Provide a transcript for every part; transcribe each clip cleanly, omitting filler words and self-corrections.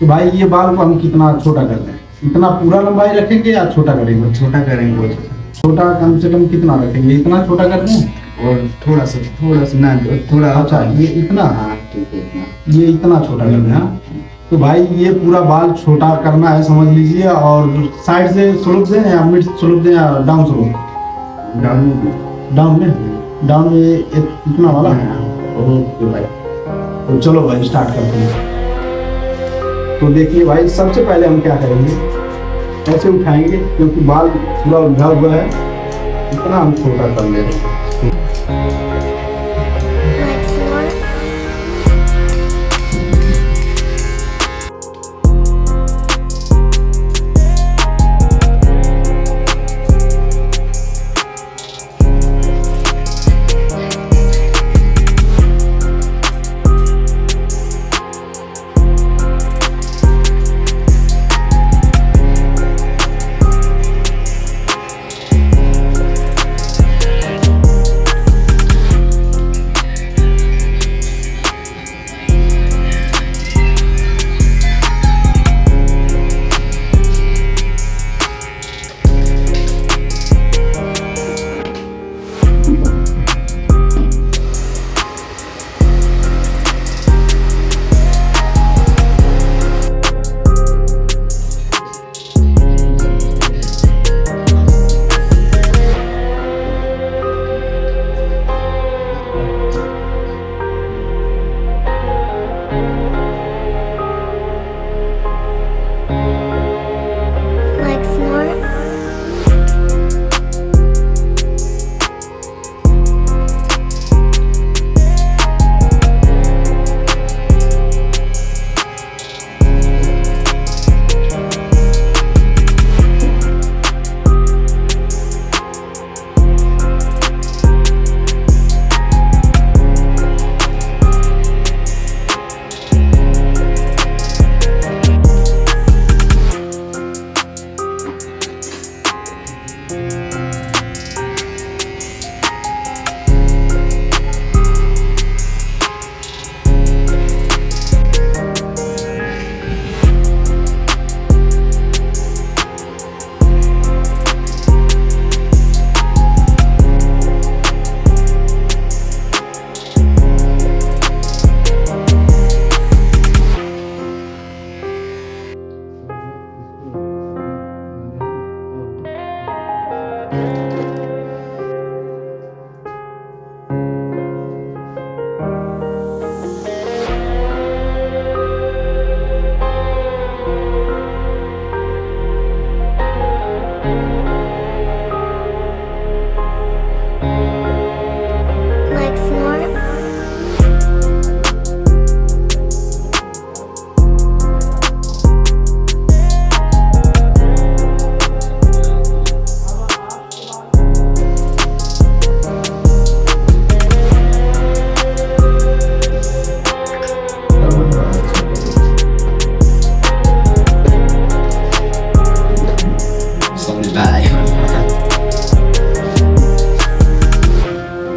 तो भाई ये बाल को हम कितना छोटा कर दें? इतना पूरा लंबाई रखेंगे या छोटा करेंगे? छोटा करेंगे वो। छोटा कम से कम कितना रखेंगे? इतना छोटा कर दें और थोड़ा सा ना थोड़ा। अच्छा ये इतना, हाँ ठीक है इतना। ये इतना छोटा करना है। हाँ? तो भाई ये पूरा बाल छोटा करना है समझ लीजिए। और साइड से स्लोप दें या मिड स्लोप दें या डाउन स्लोप? डाउन में, डाउन में इतना वाला। ओके भाई, तो चलो भाई स्टार्ट करते हैं। तो देखिए भाई सबसे पहले हम क्या करेंगे, ऐसे उठाएंगे क्योंकि बाल पूरा उलझा हुआ है, इतना हम छोटा कर ले रहे हैं।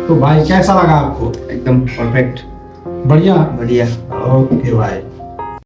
तो भाई कैसा लगा आपको? एकदम परफेक्ट, बढ़िया। बढ़िया। ओके भाई।